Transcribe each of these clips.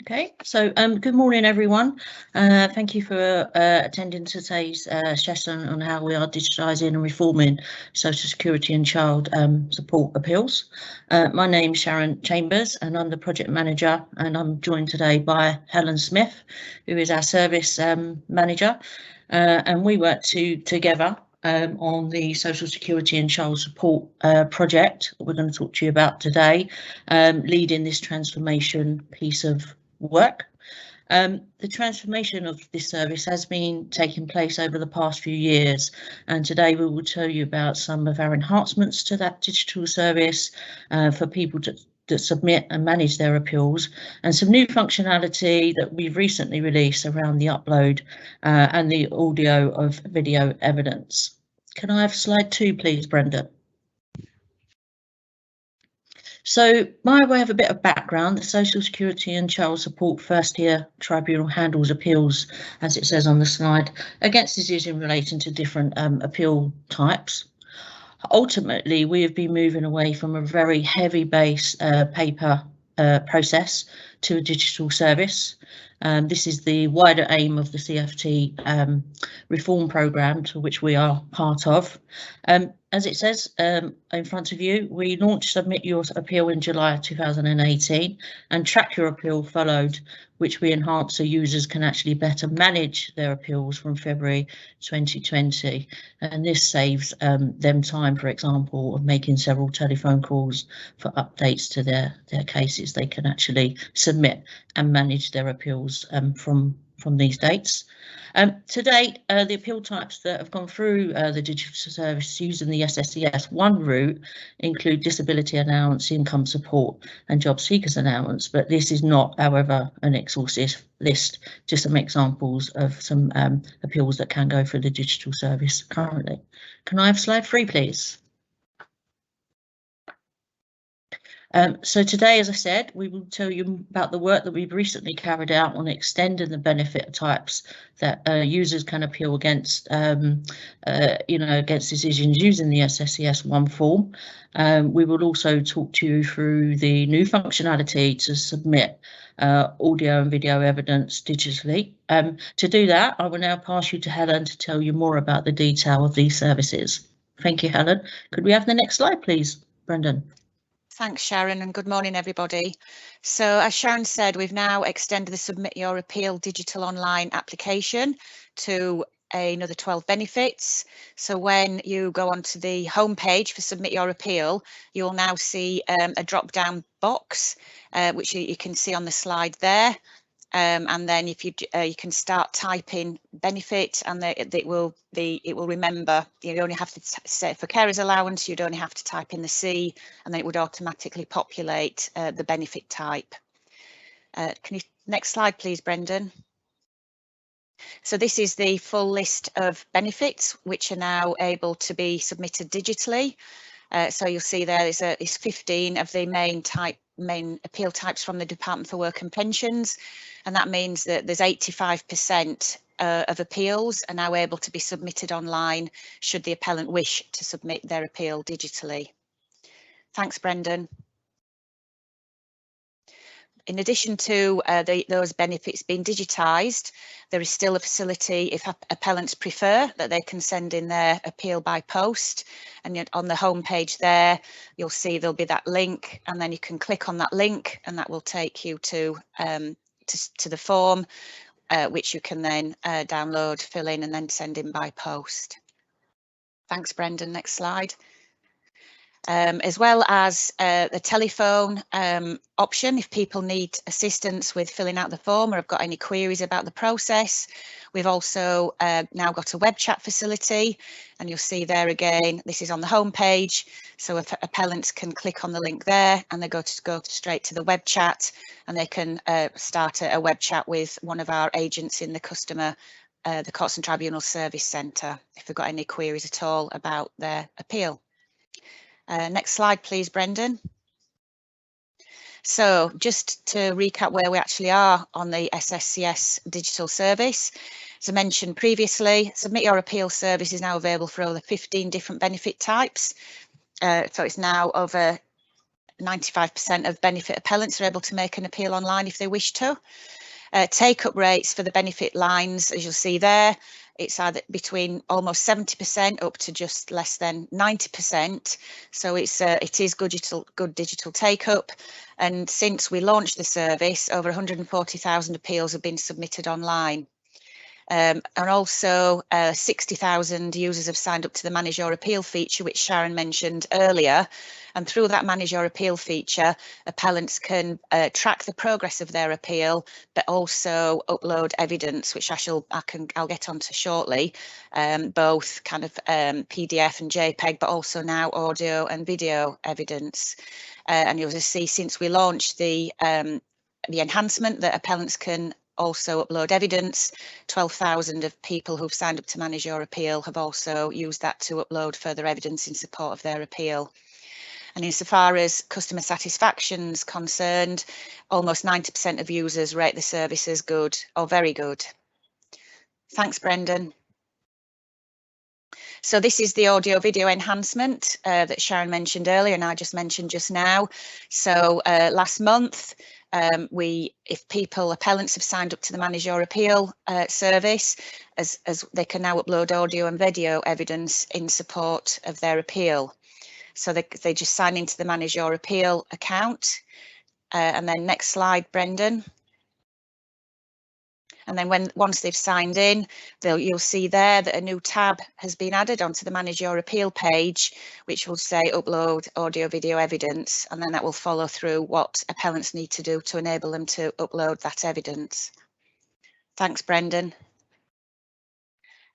Okay, so good morning, everyone. Thank you for attending today's session on how we are digitising and reforming social security and child support appeals. My name's Sharon Chambers and I'm the project manager, and I'm joined today by Helen Smith, who is our service manager, and we work together on the social security and child support project that we're going to talk to you about today, leading this transformation piece of work. The transformation of this service has been taking place over the past few years, and today we will tell you about some of our enhancements to that digital service for people to submit and manage their appeals, and some new functionality that we've recently released around the upload and the audio of video evidence. Can I have slide 2, please, Brenda? So by way of a bit of background, the Social Security and Child Support First Tier Tribunal handles appeals, as it says on the slide, against decisions relating to different appeal types. Ultimately, we have been moving away from a very heavy base paper process to a digital service. This is the wider aim of the CFT reform programme, to which we are part of. As it says in front of you, we launched Submit Your Appeal in July 2018, and Track Your Appeal followed, which we enhanced so users can actually better manage their appeals from February 2020. And this saves them time, for example, of making several telephone calls for updates to their cases. They can actually submit and manage their appeals from these dates. To date, the appeal types that have gone through the digital service using the SSCS 1 route include disability allowance, income support and job seekers allowance, but this is not, however, an exhaustive list, just some examples of some appeals that can go through the digital service currently. Can I have slide 3, please? So today, as I said, we will tell you about the work that we've recently carried out on extending the benefit types that users can appeal against, against decisions using the SSCS 1 form. We will also talk to you through the new functionality to submit audio and video evidence digitally. To do that, I will now pass you to Helen to tell you more about the detail of these services. Thank you, Helen. Could we have the next slide, please, Brendan? Thanks, Sharon, and good morning, everybody. So as Sharon said, we've now extended the Submit Your Appeal digital online application to another 12 benefits. So when you go onto the homepage for Submit Your Appeal, you'll now see a drop-down box, which you can see on the slide there. And then if you can start typing benefit, and it will remember. You only have to say for carers allowance, you'd only have to type in the C, and then it would automatically populate the benefit type. Can you next slide, please, Brendan? So this is the full list of benefits which are now able to be submitted digitally. So you'll see there is 15 of the main appeal types from the Department for Work and Pensions, and that means that there's 85% of appeals are now able to be submitted online should the appellant wish to submit their appeal digitally. Thanks, Brendan. in addition to those benefits being digitised, there is still a facility, if appellants prefer, that they can send in their appeal by post. And yet on the home page there, you'll see there'll be that link, and then you can click on that link, and that will take you to the form, which you can then download, fill in, and then send in by post. Thanks, Brendan. Next slide. As well as the telephone option, if people need assistance with filling out the form or have got any queries about the process. We've also now got a web chat facility, and you'll see there again, this is on the home page, so if appellants can click on the link there and they go straight to the web chat, and they can start a web chat with one of our agents in the the Courts and Tribunals Service Centre if they've got any queries at all about their appeal. Next slide, please, Brendan. So just to recap where we actually are on the SSCS digital service. As I mentioned previously, Submit Your Appeal service is now available for over 15 different benefit types. So it's now over 95% of benefit appellants are able to make an appeal online if they wish to. Take-up rates for the benefit lines, as you'll see there, it's either between almost 70% up to just less than 90%. So it is good digital take-up. And since we launched the service, over 140,000 appeals have been submitted online. And also 60,000 users have signed up to the Manage Your Appeal feature, which Sharon mentioned earlier. And through that Manage Your Appeal feature, appellants can track the progress of their appeal, but also upload evidence, which I'll get onto shortly, both kind of PDF and JPEG, but also now audio and video evidence. And you'll just see since we launched the enhancement that appellants can also upload evidence. 12,000 of people who've signed up to Manage Your Appeal have also used that to upload further evidence in support of their appeal. And insofar as customer satisfaction is concerned, almost 90% of users rate the service as good or very good. Thanks, Brendan. So this is the audio video enhancement that Sharon mentioned earlier and I just mentioned just now. So last month, if appellants have signed up to the Manage Your Appeal service, as they can now upload audio and video evidence in support of their appeal. So they just sign into the Manage Your Appeal account. And then next slide, Brendan. And then once they've signed in, you'll see there that a new tab has been added onto the Manage Your Appeal page, which will say upload audio video evidence, and then that will follow through what appellants need to do to enable them to upload that evidence. Thanks, Brendan.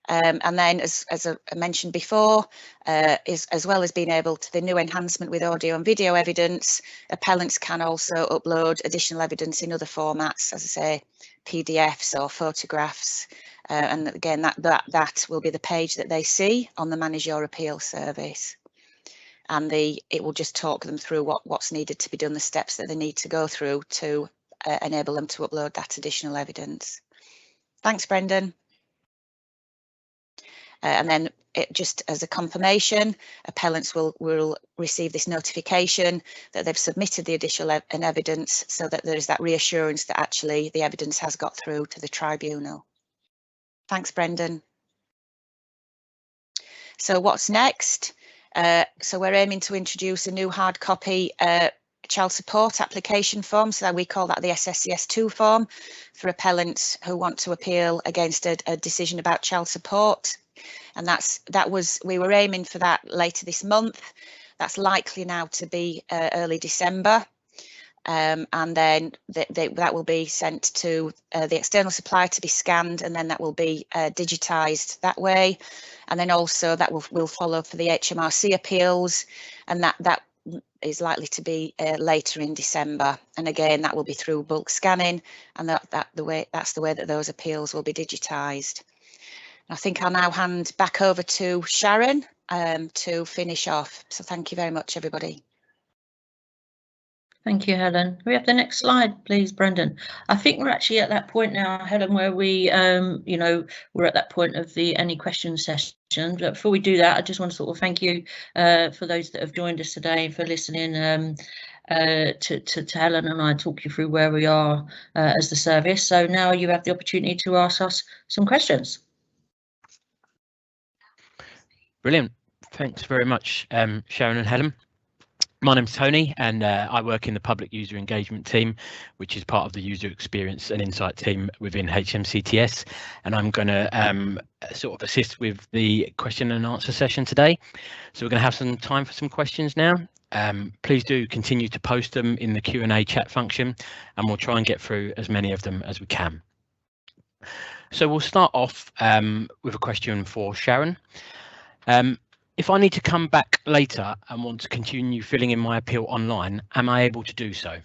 And then, as I mentioned before, as well as being able to the new enhancement with audio and video evidence, appellants can also upload additional evidence in other formats, as I say, PDFs or photographs. And again, that will be the page that they see on the Manage Your Appeal service. And it will just talk them through what's needed to be done, the steps that they need to go through to enable them to upload that additional evidence. Thanks, Brendan. And then just as a confirmation, appellants will receive this notification that they've submitted the additional evidence, so that there is that reassurance that actually the evidence has got through to the tribunal. Thanks, Brendan. So what's next? So we're aiming to introduce a new hard copy child support application form, so that we call that the SSCS 2 form, for appellants who want to appeal against a decision about child support. And we were aiming for that later this month. That's likely now to be early December. And then that will be sent to the external supplier to be scanned, and then that will be digitised that way. And then also that will follow for the HMRC appeals, and that is likely to be later in December. And again, that will be through bulk scanning, and that's the way that those appeals will be digitised. I think I'll now hand back over to Sharon to finish off. So thank you very much, everybody. Thank you, Helen. We have the next slide, please, Brendan. I think we're actually at that point now, Helen, where we, we're at that point of the any questions session. But before we do that, I just want to sort of thank you for those that have joined us today, for listening. to Helen and I talk you through where we are as the service. So now you have the opportunity to ask us some questions. Brilliant. Thanks very much, Sharon and Helen. My name's Tony, and I work in the public user engagement team, which is part of the user experience and insight team within HMCTS. And I'm going to sort of assist with the question and answer session today. So we're going to have some time for some questions now. Please do continue to post them in the Q&A chat function, and we'll try and get through as many of them as we can. So we'll start off with a question for Sharon. If I need to come back later and want to continue filling in my appeal online, am I able to do so?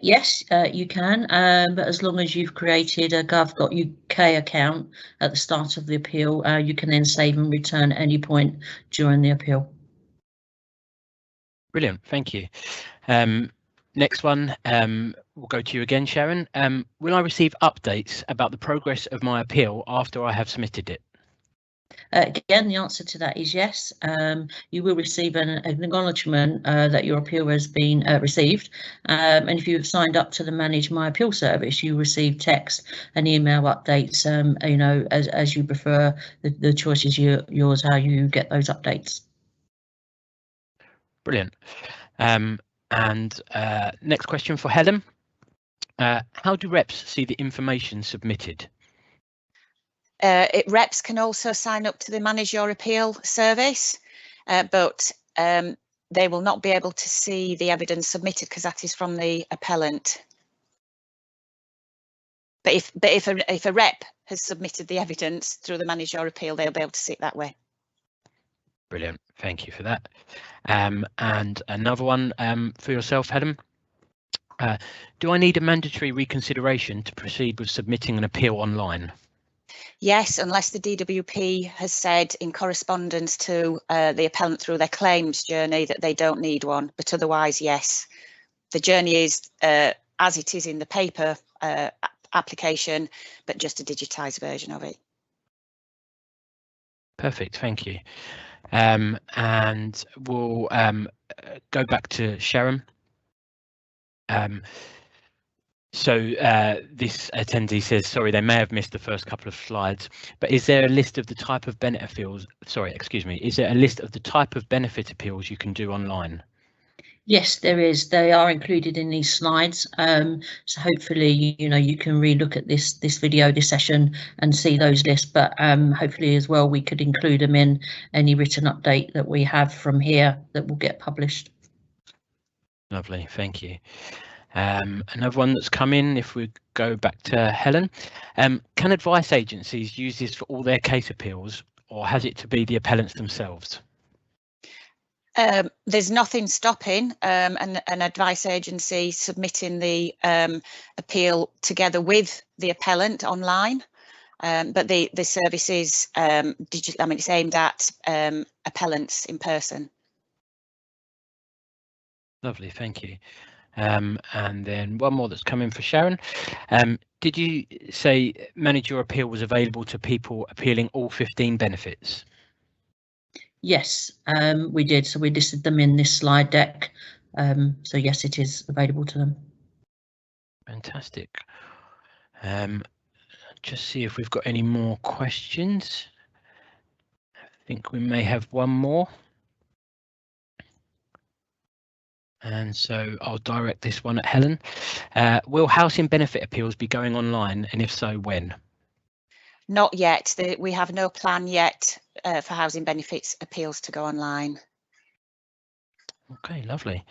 Yes, you can, but as long as you've created a gov.uk account at the start of the appeal, you can then save and return at any point during the appeal. Brilliant, thank you. Next one, we'll go to you again, Sharon. Will I receive updates about the progress of my appeal after I have submitted it? Again, the answer to that is yes. You will receive an acknowledgement that your appeal has been received, and if you've signed up to the Manage My Appeal service, you receive text and email updates. You know, as you prefer. The choice is yours how you get those updates. Brilliant. And next question for Helen. How do reps see the information submitted? Reps can also sign up to the Manage Your Appeal service, but they will not be able to see the evidence submitted because that is from the appellant. But if a rep has submitted the evidence through the Manage Your Appeal, they'll be able to see it that way. Brilliant, thank you for that. And another one for yourself, Helen. Do I need a mandatory reconsideration to proceed with submitting an appeal online? Yes, unless the DWP has said in correspondence to the appellant through their claims journey that they don't need one, but otherwise, yes. The journey is as it is in the paper application, but just a digitised version of it. Perfect, thank you. And we'll go back to Sharon. So this attendee says, sorry, they may have missed the first couple of slides, but is there a list of the type of benefit appeals? Sorry, excuse me. Is there a list of the type of benefit appeals you can do online? Yes, there is. They are included in these slides. So hopefully, you know, you can relook at this video, this session, and see those lists. But hopefully as well, we could include them in any written update that we have from here that will get published. Lovely, thank you. Another one that's come in, if we go back to Helen, can advice agencies use this for all their case appeals, or has it to be the appellants themselves? There's nothing stopping an advice agency submitting the appeal together with the appellant online, but the service is digital. I mean, it's aimed at appellants in person. Lovely, thank you. And then one more that's come in for Sharon. Did you say Manage Your Appeal was available to people appealing all 15 benefits? Yes, we did. So we listed them in this slide deck. So yes, it is available to them. Fantastic. Just see if we've got any more questions. I think we may have one more. And so I'll direct this one at Helen. Will housing benefit appeals be going online, and if so, when? Not yet. We have no plan yet for housing benefits appeals to go online. Okay, lovely.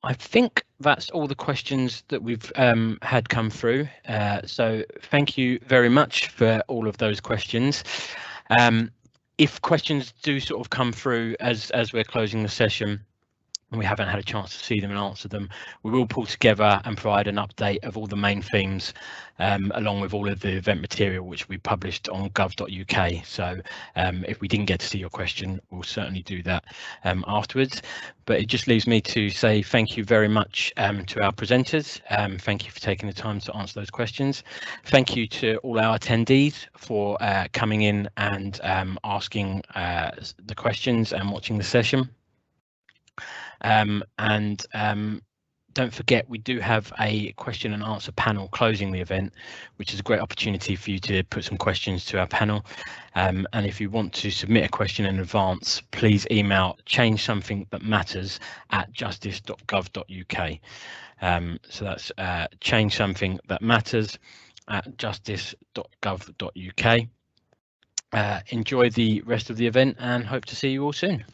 I think that's all the questions that we've had come through. So thank you very much for all of those questions. If questions do sort of come through as we're closing the session, and we haven't had a chance to see them and answer them, we will pull together and provide an update of all the main themes along with all of the event material which we published on gov.uk. So if we didn't get to see your question, we'll certainly do that afterwards. But it just leaves me to say thank you very much to our presenters. Thank you for taking the time to answer those questions. Thank you to all our attendees for coming in and asking the questions and watching the session. Don't forget, we do have a question and answer panel closing the event, which is a great opportunity for you to put some questions to our panel. And if you want to submit a question in advance, please email changesomethingthatmatters@justice.gov.uk. So that's changesomethingthatmatters@justice.gov.uk. Enjoy the rest of the event and hope to see you all soon.